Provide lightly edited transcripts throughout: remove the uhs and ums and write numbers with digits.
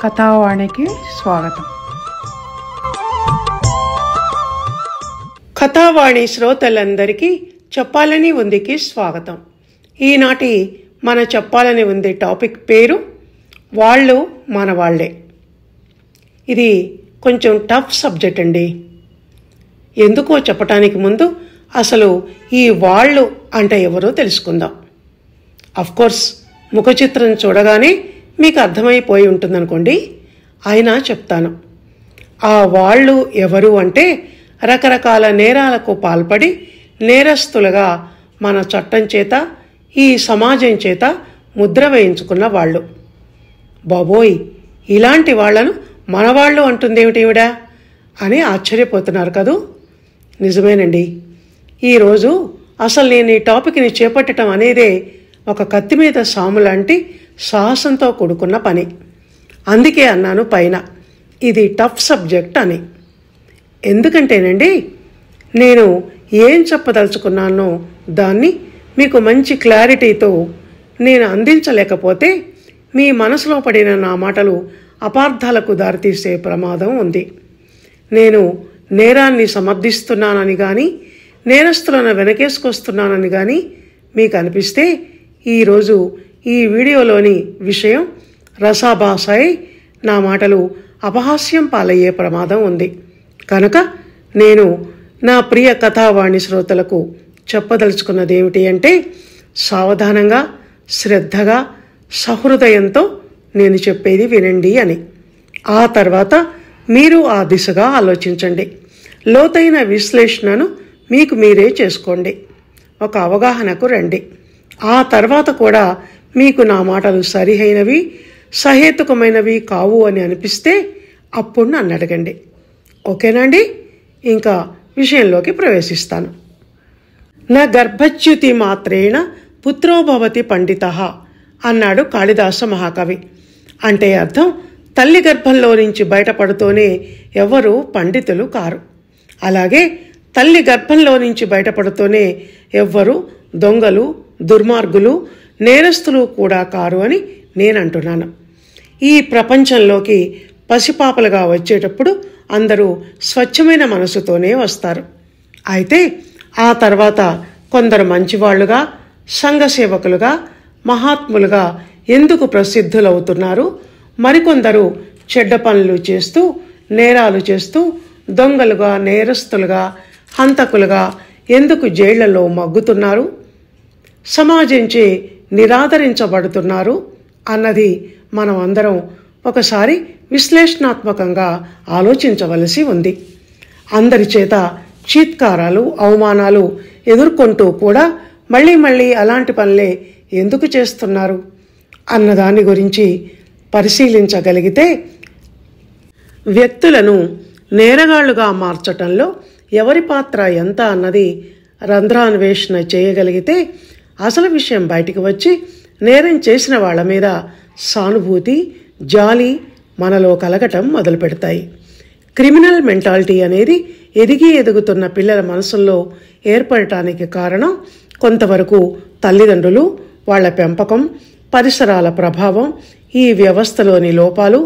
కథావాణికి స్వాగతం. కథావాణి శ్రోతలందరికీ చెప్పాలని ఉందికి స్వాగతం. ఈనాటి మన చెప్పాలని ఉంది టాపిక్ పేరు వాళ్ళు మన వాళ్ళే. ఇది కొంచెం టఫ్ సబ్జెక్ట్ అండి. ఎందుకో చెప్పటానికి ముందు అసలు ఈ వాళ్ళు అంటే ఎవరో తెలుసుకుందాం. అఫ్కోర్స్ ముఖ చిత్రం చూడగానే మీకు అర్థమైపోయి ఉంటుందనుకోండి, అయినా చెప్తాను. ఆ వాళ్ళు ఎవరు అంటే రకరకాల నేరాలకు పాల్పడి నేరస్తులుగా మన చట్టం చేత ఈ సమాజం చేత ముద్ర వేయించుకున్న వాళ్ళు. బాబోయ్, ఇలాంటి వాళ్లను మనవాళ్ళు అంటుందేమిటివిడా అని ఆశ్చర్యపోతున్నారు కదూ. నిజమేనండి. ఈరోజు అసలు నేను ఈ టాపిక్ని చేపట్టడం అనేదే ఒక కత్తి మీద సాము లాంటి సాహసంతో కూడుకున్న పని. అందుకే అన్నాను పైన ఇది టఫ్ సబ్జెక్ట్ అని. ఎందుకంటేనండి, నేను ఏం చెప్పదలుచుకున్నానో దాన్ని మీకు మంచి క్లారిటీతో నేను అందించలేకపోతే మీ మనసులో పడిన నా మాటలు అపార్థాలకు దారితీసే ప్రమాదం ఉంది. నేను నేరాన్ని సమర్థిస్తున్నానని కానీ నేరస్తులను వెనకేసుకొస్తున్నానని కానీ మీకు అనిపిస్తే ఈరోజు ఈ వీడియోలోని విషయం రసాభాసై నా మాటలు అపహాస్యం పాలయ్యే ప్రమాదం ఉంది. కనుక నేను నా ప్రియ కథావాణి శ్రోతలకు చెప్పదలుచుకున్నది ఏమిటి అంటే, సావధానంగా శ్రద్ధగా సహృదయంతో నేను చెప్పేది వినండి అని. ఆ తర్వాత మీరు ఆ దిశగా ఆలోచించండి. లోతైన విశ్లేషణను మీకు మీరే చేసుకోండి. ఒక అవగాహనకు రండి. ఆ తర్వాత కూడా మీకు నా మాటలు సరిహైనవి సహేతుకమైనవి కావు అని అనిపిస్తే అప్పుడు నన్ను అడగండి. ఓకేనండి? ఇంకా విషయంలోకి ప్రవేశిస్తాను. నా గర్భచ్యుతి మాత్రేణ పుత్రోభవతి పండితః అన్నాడు కాళిదాస మహాకవి. అంటే అర్థం, తల్లి గర్భంలో నుంచి బయటపడుతూనే ఎవ్వరూ పండితులు కారు. అలాగే తల్లి గర్భంలో నుంచి బయటపడుతూనే ఎవ్వరూ దొంగలు, దుర్మార్గులు, నేరస్తులు కూడా కారు అని నేనంటున్నాను. ఈ ప్రపంచంలోకి పసిపాపలుగా వచ్చేటప్పుడు అందరూ స్వచ్ఛమైన మనసుతోనే వస్తారు. అయితే ఆ తర్వాత కొందరు మంచివాళ్లుగా, సంఘసేవకులుగా, మహాత్ములుగా ఎందుకు ప్రసిద్ధులవుతున్నారు? మరికొందరు చెడ్డ పనులు చేస్తూ, నేరాలు చేస్తూ, దొంగలుగా, నేరస్తులుగా, హంతకులుగా ఎందుకు జైళ్లలో మగ్గుతున్నారు? సమాజంచే నిరాదరించబడుతున్నారు అన్నది మనం అందరం ఒకసారి విశ్లేషణాత్మకంగా ఆలోచించవలసి ఉంది. అందరి చేత చీత్కారాలు, అవమానాలు ఎదుర్కొంటూ కూడా మళ్ళీ మళ్ళీ అలాంటి పనులే ఎందుకు చేస్తున్నారు అన్నదాని గురించి పరిశీలించగలిగితే, వ్యక్తులను నేరగాళ్లుగా మార్చటంలో ఎవరి పాత్ర ఎంత అన్నది రంధ్రాన్వేషణ చేయగలిగితే అసలు విషయం బయటికి వచ్చి నేరం చేసిన వాళ్ళ మీద సానుభూతి, జాలి మనలో కలగటం మొదలు పెడతాయి. క్రిమినల్ మెంటాలిటీ అనేది ఎదుగుతున్న పిల్లల మనసుల్లో ఏర్పడటానికి కారణం కొంతవరకు తల్లిదండ్రులు, వాళ్ళ పెంపకం, పరిసరాల ప్రభావం, ఈ వ్యవస్థలోని లోపాలు,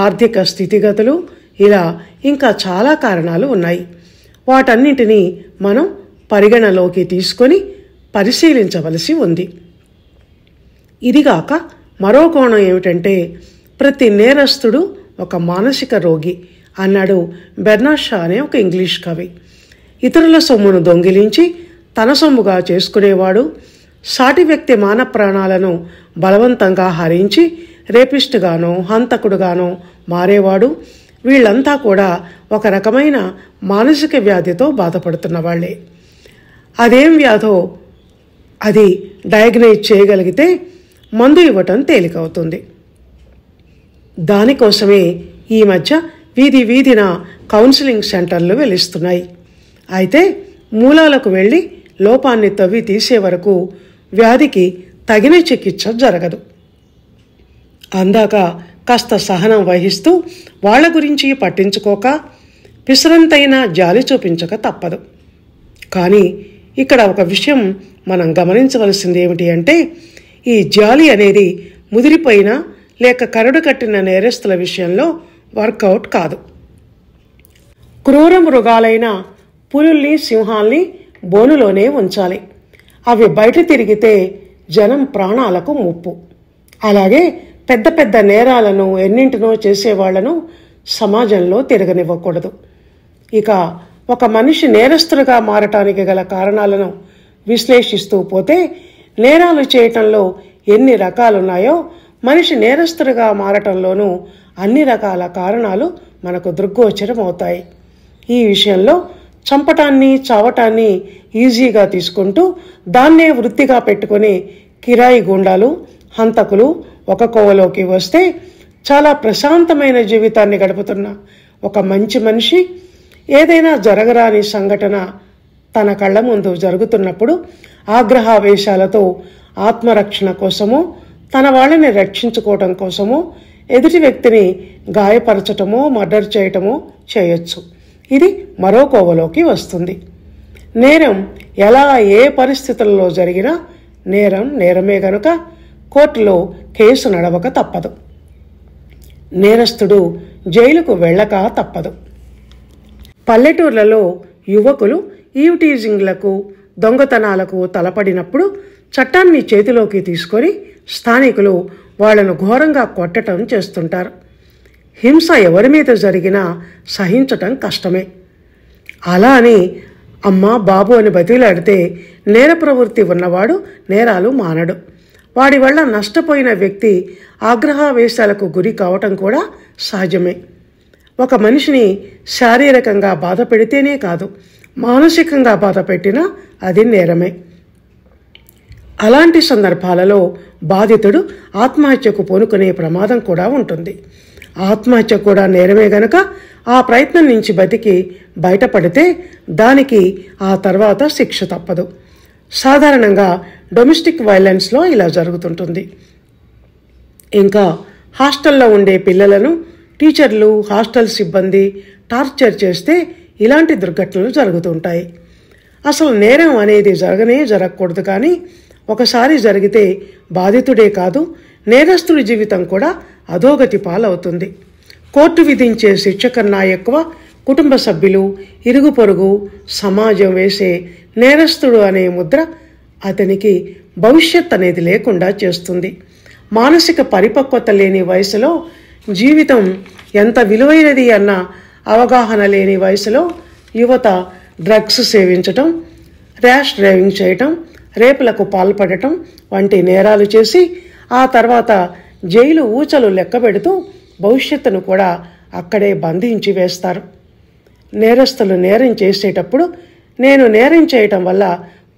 ఆర్థిక స్థితిగతులు, ఇలా ఇంకా చాలా కారణాలు ఉన్నాయి. వాటన్నింటినీ మనం పరిగణలోకి తీసుకొని పరిశీలించవలసి ఉంది. ఇదిగాక మరో కోణం ఏమిటంటే, ప్రతి నేరస్తుడు ఒక మానసిక రోగి అన్నాడు బెర్నాడ్ షా అనే ఒక ఇంగ్లీష్ కవి. ఇతరుల సొమ్మును దొంగిలించి తన సొమ్ముగా చేసుకునేవాడు, సాటి వ్యక్తి మాన ప్రాణాలను బలవంతంగా హరించి రేపిస్టుగానో హంతకుడుగానో మారేవాడు, వీళ్ళంతా కూడా ఒక రకమైన మానసిక వ్యాధితో బాధపడుతున్న వాళ్లే. అదేం వ్యాధో అది డయాగ్నైజ్ చేయగలిగితే మందు ఇవ్వటం తేలికవుతుంది. దానికోసమే ఈ మధ్య వీధిన కౌన్సిలింగ్ సెంటర్లు వెలుస్తున్నాయి. అయితే మూలాలకు వెళ్ళి లోపాన్ని తవ్వి తీసే వరకు వ్యాధికి తగిన చికిత్స జరగదు. అందాక కాస్త సహనం వహిస్తూ వాళ్ల గురించి పట్టించుకోక పిసరంతైనా జాలి చూపించక తప్పదు. కానీ ఇక్కడ ఒక విషయం మనం గమనించవలసింది ఏమిటి అంటే, ఈ జాలి అనేది ముదిరిపోయిన లేక కరడు కట్టిన నేరస్తుల విషయంలో వర్కౌట్ కాదు. క్రూర మృగాలైన పులుల్ని, సింహాల్ని బోనులోనే ఉంచాలి. అవి బయట తిరిగితే జనం ప్రాణాలకు ముప్పు. అలాగే పెద్ద పెద్ద నేరాలను ఎన్నింటినో చేసేవాళ్లను సమాజంలో తిరగనివ్వకూడదు. ఇక ఒక మనిషి నేరస్తులుగా మారటానికి గల కారణాలను విశ్లేషిస్తూ పోతే నేరాలు చేయటంలో ఎన్ని రకాలున్నాయో మనిషి నేరస్తులుగా మారటంలోనూ అన్ని రకాల కారణాలు మనకు దృగ్గోచరమవుతాయి. ఈ విషయంలో చంపటాన్ని, చావటాన్ని ఈజీగా తీసుకుంటూ దాన్నే వృత్తిగా పెట్టుకుని కిరాయి గుండాలు, హంతకులు ఒక కోవలోకి వస్తే చాలా ప్రశాంతమైన జీవితాన్ని గడుపుతున్న ఒక మంచి మనిషి ఏదైనా జరగరాని సంఘటన తన కళ్ళ ముందు జరుగుతున్నప్పుడు ఆగ్రహావేశాలతో ఆత్మరక్షణ కోసమో తన వాళ్ళని రక్షించుకోవటం కోసమో ఎదుటి వ్యక్తిని గాయపరచటమో మర్డర్ చేయటమో చేయొచ్చు. ఇది మరో కోవలోకి వస్తుంది. నేరం ఎలా ఏ పరిస్థితుల్లో జరిగినా నేరం నేరమే గనుక కోర్టులో కేసు నడవక తప్పదు. నేరస్తుడు జైలుకు వెళ్ళక తప్పదు. పల్లెటూర్లలో యువకులు ఈవ్టీజింగ్లకు, దొంగతనాలకు తలపడినప్పుడు చట్టాన్ని చేతిలోకి తీసుకొని స్థానికులు వాళ్లను ఘోరంగా కొట్టడం చేస్తుంటారు. హింస ఎవరి మీద జరిగినా సహించటం కష్టమే. అలా అని అమ్మ, బాబు అని బతిలాడితే నేర ప్రవృత్తి ఉన్నవాడు నేరాలు మానడు. వాడి వల్ల నష్టపోయిన వ్యక్తి ఆగ్రహావేశాలకు గురి కావటం కూడా సహజమే. ఒక మనిషిని శారీరకంగా బాధ పెడితేనే కాదు, మానసికంగా బాధ పెట్టినా అది నేరమే. అలాంటి సందర్భాలలో బాధితుడు ఆత్మహత్యకు పూనుకునే ప్రమాదం కూడా ఉంటుంది. ఆత్మహత్య కూడా నేరమే గనక ఆ ప్రయత్నం నుంచి బతికి బయటపడితే దానికి ఆ తర్వాత శిక్ష తప్పదు. సాధారణంగా డొమెస్టిక్ వైలెన్స్లో ఇలా జరుగుతుంటుంది. ఇంకా హాస్టల్లో ఉండే పిల్లలను టీచర్లు, హాస్టల్ సిబ్బంది టార్చర్ చేస్తే ఇలాంటి దుర్ఘటనలు జరుగుతుంటాయి. అసలు నేరం అనేది జరగకూడదు, కానీ ఒకసారి జరిగితే బాధితుడే కాదు, నేరస్తుడి జీవితం కూడా అధోగతి పాలవుతుంది. కోర్టు విధించే శిక్ష కన్నా ఎక్కువ కుటుంబ సభ్యులు, ఇరుగు పొరుగు, సమాజం వేసే నేరస్తుడు అనే ముద్ర అతనికి భవిష్యత్ అనేది లేకుండా చేస్తుంది. మానసిక పరిపక్వత లేని వయసులో జీవితం ఎంత విలువైనది అన్న అవగాహన లేని వయసులో యువత డ్రగ్స్ సేవించటం, ర్యాష్ డ్రైవింగ్ చేయటం, రేపులకు పాల్పడటం వంటి నేరాలు చేసి ఆ తర్వాత జైలు ఊచలు లెక్కబెడుతూ భవిష్యత్తును కూడా అక్కడే బంధించి వేస్తారు. నేరస్తులు నేరం చేసేటప్పుడు నేను నేరం చేయటం వల్ల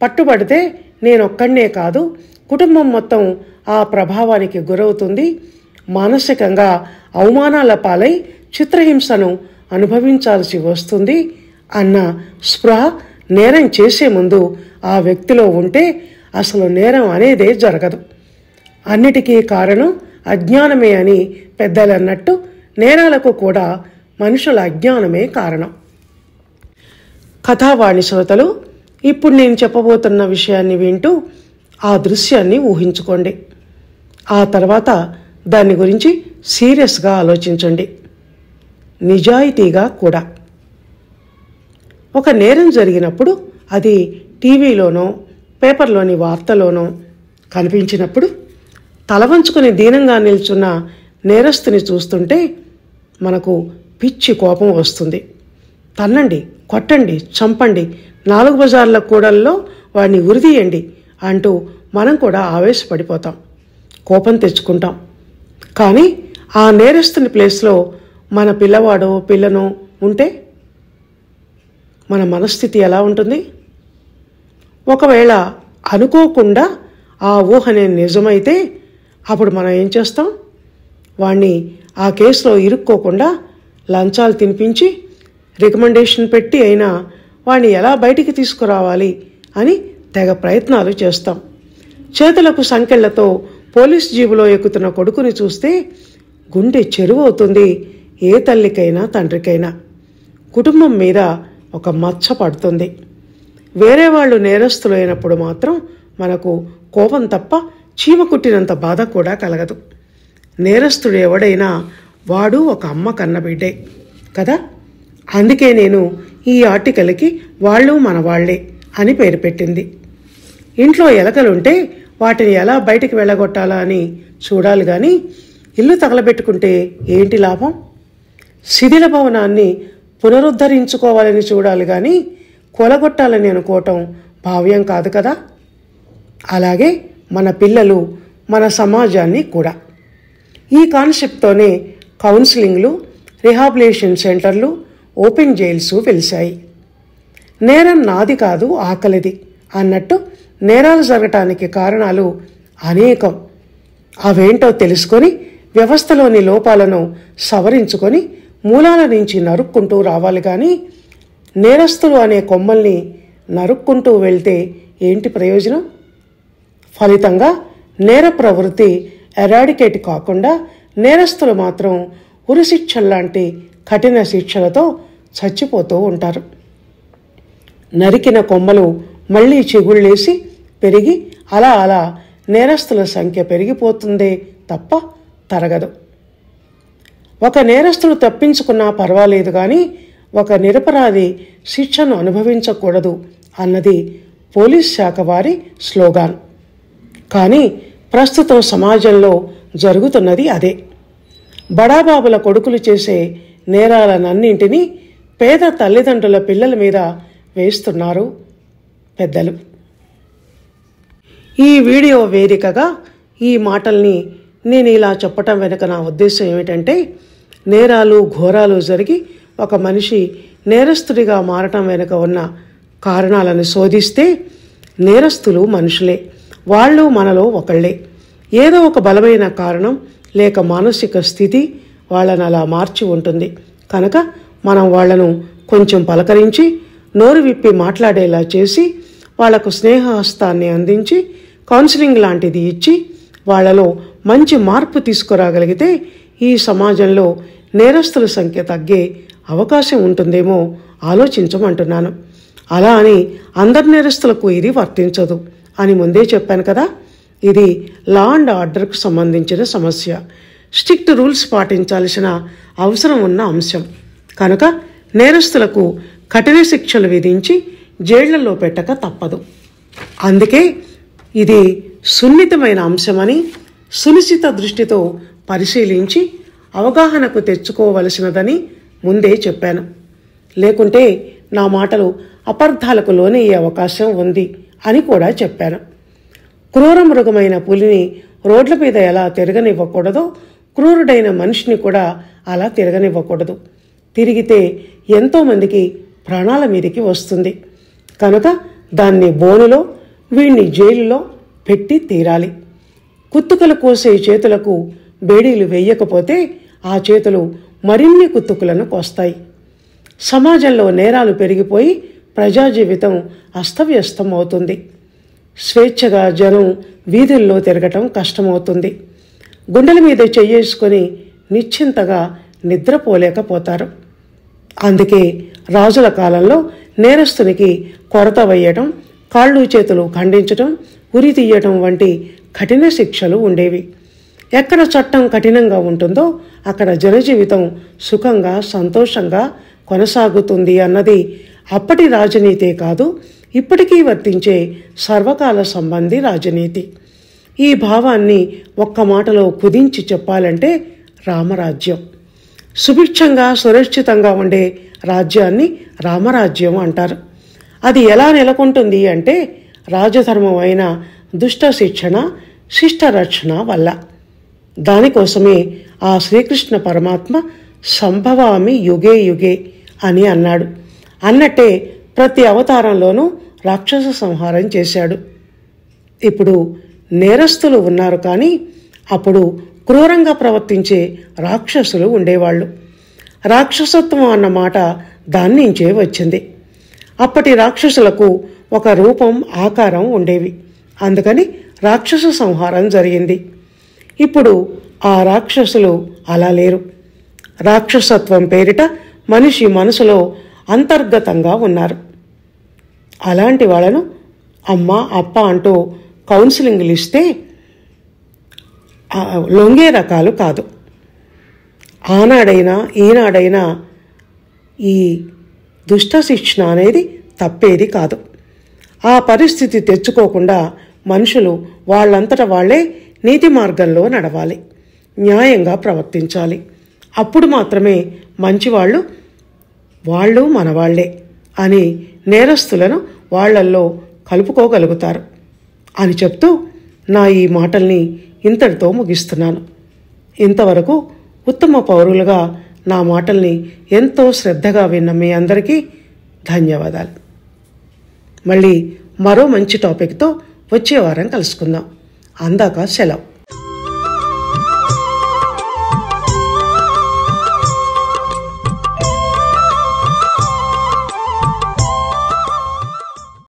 పట్టుబడితే నేనొక్కడే కాదు, కుటుంబం మొత్తం ఆ ప్రభావానికి గురవుతుంది, మానసికంగా అవమానాల పాలై చిత్రహింసను అనుభవించాల్సి వస్తుంది అన్న స్పృహ నేరం చేసే ముందు ఆ వ్యక్తిలో ఉంటే అసలు నేరం అనేదే జరగదు. అన్నిటికీ కారణం అజ్ఞానమే అని పెద్దలన్నట్టు నేరాలకు కూడా మనుషుల అజ్ఞానమే కారణం. కథావాణి శ్రోతలు, ఇప్పుడు నేను చెప్పబోతున్న విషయాన్ని వింటూ ఆ దృశ్యాన్ని ఊహించుకోండి. ఆ తర్వాత దాని గురించి సీరియస్గా ఆలోచించండి, నిజాయితీగా కూడా. ఒక నేరం జరిగినప్పుడు అది టీవీలోనో పేపర్లోని వార్తలోనో కనిపించినప్పుడు తలవంచుకొని దీనంగా నిల్చున్న నేరస్తుని చూస్తుంటే మనకు పిచ్చి కోపం వస్తుంది. తన్నండి, కొట్టండి, చంపండి, 4 బజార్ల కూడల్లో వాడిని ఉరిదీయండి అంటూ మనం కూడా ఆవేశపడిపోతాం, కోపం తెచ్చుకుంటాం. కానీ ఆ నేరస్తుని ప్లేస్లో మన పిల్లవాడో పిల్లనో ఉంటే మన మనస్థితి ఎలా ఉంటుంది? ఒకవేళ అనుకోకుండా ఆ ఊహనే నిజమైతే అప్పుడు మనం ఏం చేస్తాం? వాణ్ణి ఆ కేసులో ఇరుక్కోకుండా లంచాలు తినిపించి రికమెండేషన్ పెట్టి అయినా వాణ్ణి ఎలా బయటికి తీసుకురావాలి అని తెగ ప్రయత్నాలు చేస్తాం. చేతులకు సంకెళ్లతో పోలీస్ జీబులో ఎక్కుతున్న కొడుకుని చూస్తే గుండె చెరువవుతుంది ఏ తల్లికైనా తండ్రికైనా. కుటుంబం మీద ఒక మచ్చ పడుతుంది. వేరే వాళ్ళు నేరస్తులైనప్పుడు మాత్రం మనకు కోపం తప్ప చీమ కుట్టినంత బాధ కూడా కలగదు. నేరస్తుడు ఎవడైనా వాడు ఒక అమ్మ కన్నబిడ్డే కదా. అందుకే నేను ఈ ఆర్టికల్కి వాళ్ళు మన వాళ్లే అని పేరు పెట్టింది. ఇంట్లో ఎలకలుంటే వాటిని ఎలా బయటికి వెళ్ళగొట్టాలా అని చూడాలి కానీ ఇల్లు తగలబెట్టుకుంటే ఏంటి లాభం? శిథిల భవనాన్ని పునరుద్ధరించుకోవాలని చూడాలి కానీ కూలగొట్టాలని అనుకోవటం భావ్యం కాదు కదా. అలాగే మన పిల్లలు, మన సమాజాన్ని కూడా. ఈ కాన్సెప్ట్తోనే కౌన్సిలింగ్లు, రిహాబిలిటేషన్ సెంటర్లు, ఓపెన్ జైల్స్ వెలిశాయి. నేరం నాది కాదు ఆకలిది అన్నట్టు నేరాలు జరగటానికి కారణాలు అనేకం. అవేంటో తెలుసుకొని వ్యవస్థలోని లోపాలను సవరించుకొని మూలాల నుంచి నరుక్కుంటూ రావాలి కానీ నేరస్తులు అనే కొమ్మల్ని నరుక్కుంటూ వెళ్తే ఏంటి ప్రయోజనం? ఫలితంగా నేర ప్రవృత్తి ఎరాడికేట్ కాకుండా నేరస్తులు మాత్రం ఉరిశిక్షల్లాంటి కఠిన శిక్షలతో చచ్చిపోతూ ఉంటారు. నరికిన కొమ్మలు మళ్లీ చిగుళ్ళేసి పెరిగి అలా అలా నేరస్తుల సంఖ్య పెరిగిపోతుందే తప్ప తరగదు. ఒక నేరస్తుడు తప్పించుకున్నా పర్వాలేదు కానీ ఒక నిరపరాధి శిక్షను అనుభవించకూడదు అన్నది పోలీస్ శాఖ వారి స్లోగాన్. కానీ ప్రస్తుతం సమాజంలో జరుగుతున్నది అదే. బడాబాబుల కొడుకులు చేసే నేరాలనన్నింటినీ పేద తల్లిదండ్రుల పిల్లల మీద వేస్తున్నారు పెద్దలు. ఈ వీడియో వేదికగా ఈ మాటల్ని నేను ఇలా చెప్పటం వెనుక నా ఉద్దేశం ఏమిటంటే, నేరాలు ఘోరాలు జరిగి ఒక మనిషి నేరస్తుడిగా మారటం వెనుక ఉన్న కారణాలను శోధిస్తే నేరస్తులు మనుషులే, వాళ్ళు మనలో ఒకళ్ళే. ఏదో ఒక బలమైన కారణం లేక మానసిక స్థితి వాళ్ళని అలా మార్చి ఉంటుంది. కనుక మనం వాళ్లను కొంచెం పలకరించి నోరు విప్పి మాట్లాడేలా చేసి వాళ్లకు స్నేహహస్తాన్ని అందించి కౌన్సిలింగ్ లాంటిది ఇచ్చి వాళ్లలో మంచి మార్పు తీసుకురాగలిగితే ఈ సమాజంలో నేరస్తుల సంఖ్య తగ్గే అవకాశం ఉంటుందేమో ఆలోచించమంటున్నాను. అలా అని అందరి నేరస్తులకు ఇది వర్తించదు అని ముందే చెప్పాను కదా. ఇది లా అండ్ ఆర్డర్కు సంబంధించిన సమస్య. స్ట్రిక్ట్ రూల్స్ పాటించాల్సిన అవసరం ఉన్న అంశం కనుక నేరస్తులకు కఠిన శిక్షలు విధించి జైళ్లలో పెట్టక తప్పదు. అందుకే ఇది సున్నితమైన అంశమని సునిశ్చిత దృష్టితో పరిశీలించి అవగాహనకు తెచ్చుకోవలసినదని ముందే చెప్పాను. లేకుంటే నా మాటలు అపార్థాలకు లోనయ్యే అవకాశం ఉంది అని కూడా చెప్పాను. క్రూర మృగమైన పులిని రోడ్ల మీద ఎలా తిరగనివ్వకూడదో క్రూరుడైన మనిషిని కూడా అలా తిరగనివ్వకూడదు. తిరిగితే ఎంతోమందికి ప్రాణాల మీదకి వస్తుంది. కనుక దాన్ని బోనులో, వీణ్ణి జైలులో పెట్టి తీరాలి. కుత్తుకలు కోసే చేతులకు బేడీలు వేయకపోతే ఆ చేతులు మరిన్ని కుత్తుకులను కోస్తాయి. సమాజంలో నేరాలు పెరిగిపోయి ప్రజా జీవితం అస్తవ్యస్తం అవుతుంది. స్వేచ్ఛగా జనం వీధుల్లో తిరగటం కష్టమవుతుంది. గుండెల మీద చెయ్యేసుకొని నిశ్చింతగా నిద్రపోలేకపోతారు. అందుకే రాజుల కాలంలో నేరస్తునికి కొరత వేయటం, కాళ్ళు చేతులు ఖండించటం, ఉరి తీయటం వంటి కఠిన శిక్షలు ఉండేవి. ఎక్కడ చట్టం కఠినంగా ఉంటుందో అక్కడ జనజీవితం సుఖంగా సంతోషంగా కొనసాగుతుంది అన్నది అప్పటి రాజనీతే కాదు, ఇప్పటికీ వర్తించే సర్వకాల సంబంధి రాజనీతి. ఈ భావాన్ని ఒక్క మాటలో కుదించి చెప్పాలంటే రామరాజ్యం. సుభిక్షంగా సురక్షితంగా ఉండే రాజ్యాన్ని రామరాజ్యం అంటారు. అది ఎలా నెలకొంటుంది అంటే రాజధర్మం అయిన దుష్ట శిక్షణ, శిష్ట రక్షణ వల్ల. దానికోసమే ఆ శ్రీకృష్ణ పరమాత్మ సంభవామి యుగే యుగే అని అన్నాడు. అన్నట్టే ప్రతి అవతారంలోనూ రాక్షస సంహారం చేశాడు. ఇప్పుడు నేరస్తులు ఉన్నారు కానీ అప్పుడు క్రూరంగా ప్రవర్తించే రాక్షసులు ఉండేవాళ్ళు. రాక్షసత్వం అన్న మాట దాని నుంచే వచ్చింది. అప్పటి రాక్షసులకు ఒక రూపం, ఆకారం ఉండేవి. అందుకని రాక్షస సంహారం జరిగింది. ఇప్పుడు ఆ రాక్షసులు అలా లేరు. రాక్షసత్వం పేరిట మనిషి మనసులో అంతర్గతంగా ఉన్నారు. అలాంటి వాళ్ళను అమ్మ, అప్ప అంటూ కౌన్సిలింగ్లు ఇస్తే లొంగే రకాలు కాదు. ఆనాడైనా ఈనాడైనా ఈ దుష్ట శిక్షణ అనేది తప్పేది కాదు. ఆ పరిస్థితి తెచ్చుకోకుండా మనుషులు వాళ్ళంతట వాళ్ళే నీతి మార్గంలో నడవాలి, న్యాయంగా ప్రవర్తించాలి. అప్పుడు మాత్రమే మంచివాళ్ళు వాళ్ళు మనవాళ్లే అని నేరస్తులను వాళ్ళల్లో కలుపుకోగలుగుతారు అని చెప్తూ నా ఈ మాటల్ని ఇంతటితో ముగిస్తున్నాను. ఇంతవరకు ఉత్తమ పౌరులుగా నా మాటల్ని ఎంతో శ్రద్ధగా విన్న మీ అందరికీ ధన్యవాదాలు. మళ్ళీ మరో మంచి టాపిక్తో వచ్చే వారం కలుసుకుందాం. అందాక సెలవు.